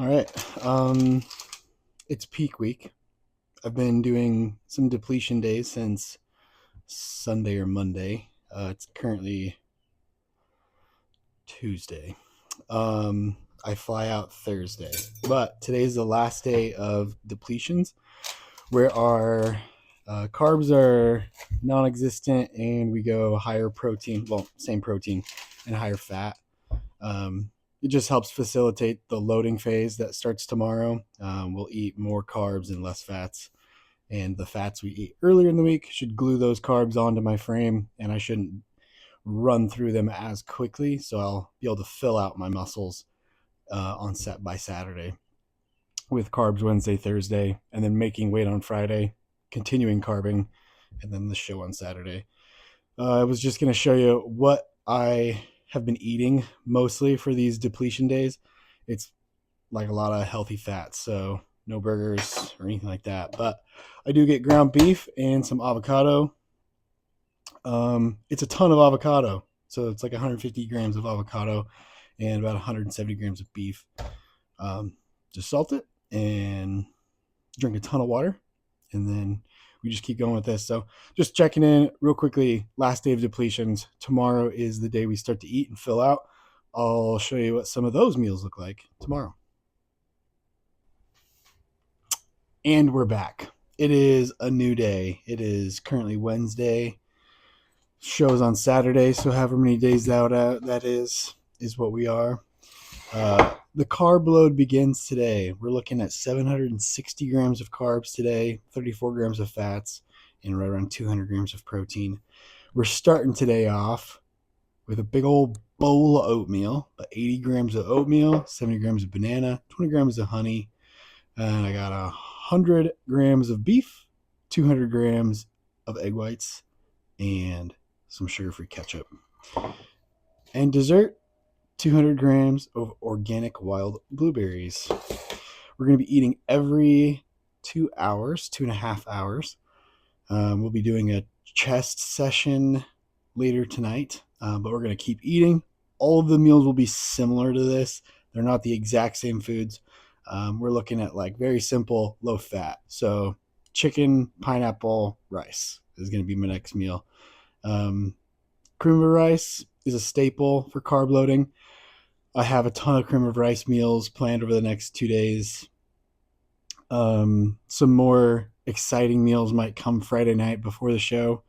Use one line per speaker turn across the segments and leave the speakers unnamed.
All right. It's peak week. I've been doing some depletion days since Sunday or Monday. It's currently Tuesday. I fly out Thursday, but today's the last day of depletions, where our carbs are non-existent and we go higher protein. Well, same protein and higher fat. It just helps facilitate the loading phase that starts tomorrow. We'll eat more carbs and less fats, and the fats we eat earlier in the week should glue those carbs onto my frame, and I shouldn't run through them as quickly, so I'll be able to fill out my muscles on set by Saturday with carbs Wednesday, Thursday, and then making weight on Friday, continuing carbing, and then the show on Saturday. I was just going to show you what I have been eating mostly for these depletion days. It's like a lot of healthy fats, so no burgers or anything like that. But I do get ground beef and some avocado. It's a ton of avocado, so it's like 150 grams of avocado and about 170 grams of beef. Just salt it and drink a ton of water, and then we just keep going with this. So just checking in real quickly, last day of depletions. Tomorrow is the day we start to eat and fill out. I'll show you what some of those meals look like tomorrow. And we're back. It is a new day. It is currently Wednesday. Show's on Saturday, so however many days that is what we are. The carb load begins today. We're looking at 760 grams of carbs today, 34 grams of fats, and right around 200 grams of protein. We're starting today off with a big old bowl of oatmeal, 80 grams of oatmeal, 70 grams of banana, 20 grams of honey, and I got 100 grams of beef, 200 grams of egg whites, and some sugar-free ketchup. And dessert, 200 grams of organic wild blueberries. We're going to be eating every 2 hours, 2.5 hours. We'll be doing a chest session later tonight, but we're going to keep eating. All of the meals will be similar to this. They're not the exact same foods. We're looking at like very simple, low fat. So chicken, pineapple, rice is going to be my next meal. Cream of rice is a staple for carb loading. I have a ton of cream of rice meals planned over the next 2 days. Some more exciting meals might come Friday night before the show,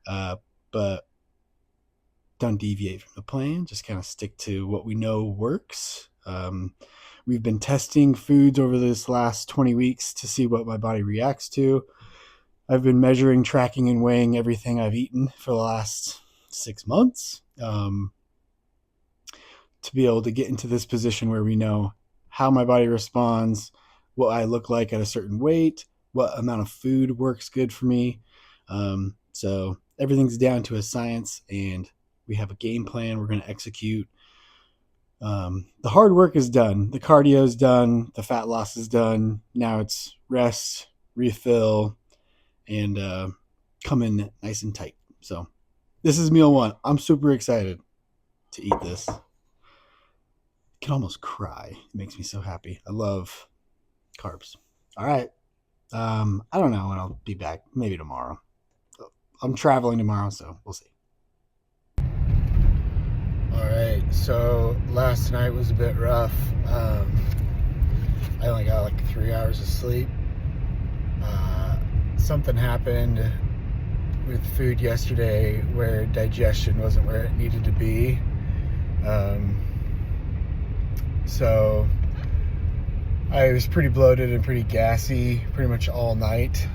but don't deviate from the plan. Just kind of stick to what we know works. We've been testing foods over this last 20 weeks to see what my body reacts to. I've been measuring, tracking, and weighing everything I've eaten for the last 6 months. To be able to get into this position where we know how my body responds, what I look like at a certain weight, what amount of food works good for me. So everything's down to a science, and we have a game plan we're going to execute. The hard work is done. The cardio is done. The fat loss is done. Now it's rest, refill, and come in nice and tight. So this is meal one. I'm super excited to eat this. I can almost cry. It makes me so happy. I love carbs. All right. I don't know when I'll be back. Maybe tomorrow. I'm traveling tomorrow, so we'll see. All right. So last night was a bit rough. I only got like 3 hours of sleep. Something happened with food yesterday where digestion wasn't where it needed to be. So I was pretty bloated and pretty gassy pretty much all night,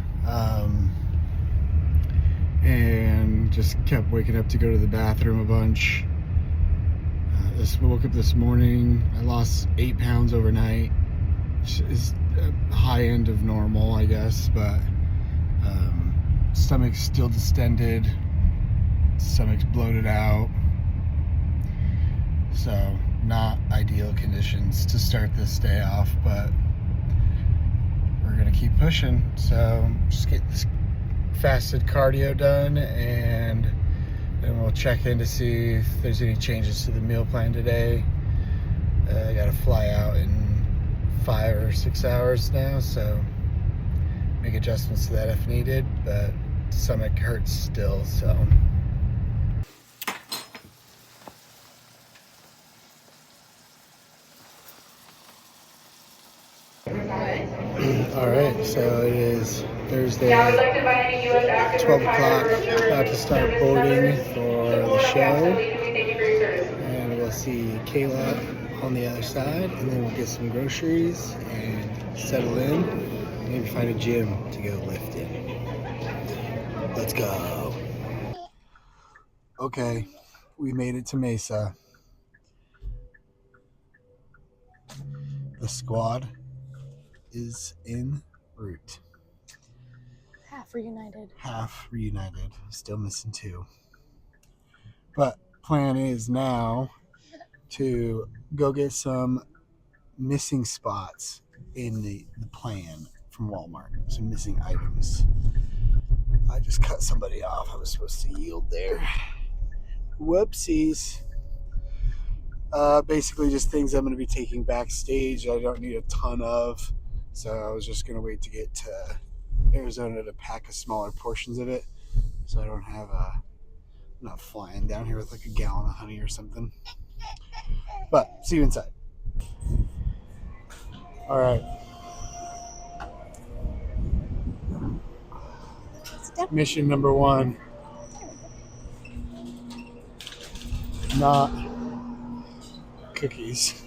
and just kept waking up to go to the bathroom a bunch. I woke up this morning. I lost 8 pounds overnight, which is the high end of normal, I guess, but stomach's still distended, stomach's bloated out, so not ideal conditions to start this day off, but we're gonna keep pushing. So just get this fasted cardio done, and then we'll check in to see if there's any changes to the meal plan today. I gotta fly out in 5 or 6 hours now, so make adjustments to that if needed, but stomach hurts still, so. All right, so it is Thursday, 12 o'clock, about to start boarding for the show, and we'll see Kayla on the other side, and then we'll get some groceries and settle in, maybe find a gym to go lifting. Let's go. Okay, we made it to Mesa. The squad is en route.
Half reunited.
Still missing 2. But plan is now to go get some missing spots in the plan from Walmart. Some missing items. I just cut somebody off. I was supposed to yield there. Whoopsies. Basically just things I'm going to be taking backstage. I don't need a ton of. So I was just going to wait to get to Arizona to pack a smaller portions of it. So I don't have I'm not flying down here with like a gallon of honey or something. But see you inside. All right. Mission number 1. Not cookies.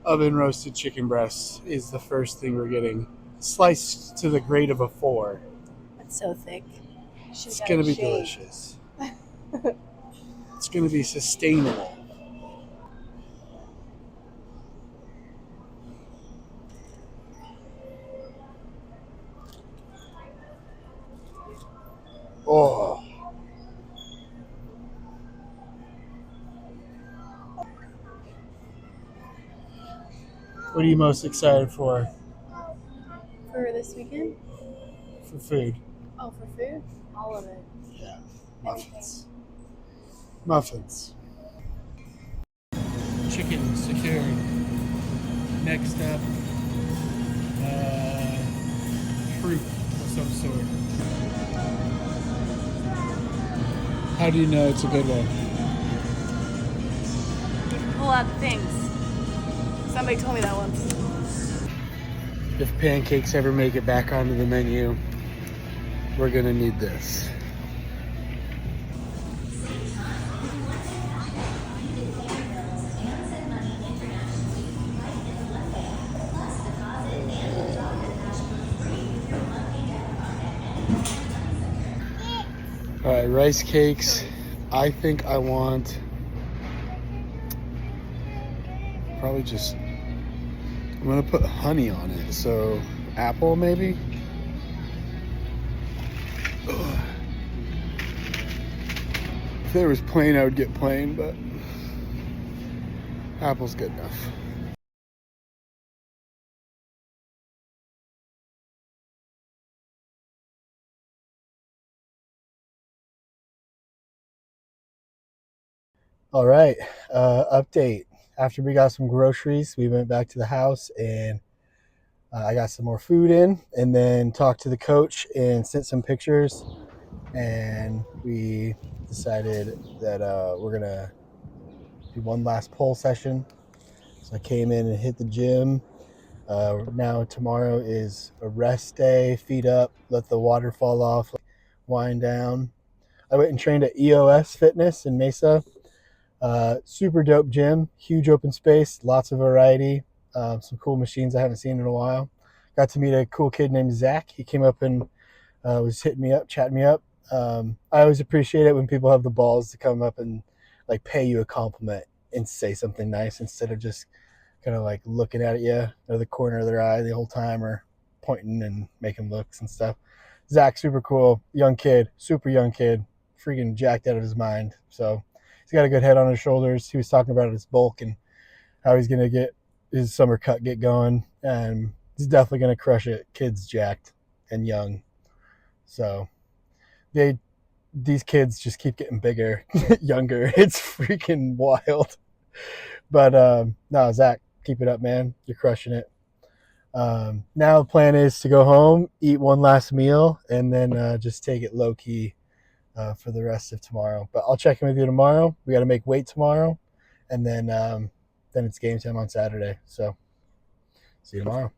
Oven roasted chicken breast is the first thing we're getting. Sliced to the grade of a 4.
It's so thick.
It's going to be delicious. It's going to be sustainable. Oh. What are you most excited for?
For this weekend?
For food.
Oh, for food? All of it.
Yeah. Muffins. Muffins. Chicken secured. Next up, fruit of some sort. How do you know it's a good one?
You can pull out the things. Somebody told me that once.
If pancakes ever make it back onto the menu, we're gonna need this. All right, rice cakes. I think I want probably just, I'm gonna put honey on it. So apple maybe. Ugh. If there was plain, I would get plain, but apple's good enough. All right, update. After we got some groceries, we went back to the house and I got some more food in, and then talked to the coach and sent some pictures, and we decided that we're gonna do one last pull session. So I came in and hit the gym. Now tomorrow is a rest day, feet up, let the water fall off, wind down. I went and trained at EOS Fitness in Mesa. Super dope gym, huge open space, lots of variety, some cool machines I haven't seen in a while. Got to meet a cool kid named Zach. He came up and was hitting me up, chatting me up. I always appreciate it when people have the balls to come up and like pay you a compliment and say something nice instead of just kind of like looking at you out of the corner of their eye the whole time or pointing and making looks and stuff. Zach, super cool, young kid, super young kid, freaking jacked out of his mind. So he's got a good head on his shoulders. He was talking about his bulk and how he's going to get his summer cut get going. And he's definitely going to crush it. Kid's jacked and young. So these kids just keep getting bigger, younger. It's freaking wild. But no, Zach, keep it up, man. You're crushing it. Now the plan is to go home, eat one last meal, and then just take it low key for the rest of tomorrow. But I'll check in with you tomorrow. We got to make weight tomorrow, and then it's game time on Saturday. So see you tomorrow.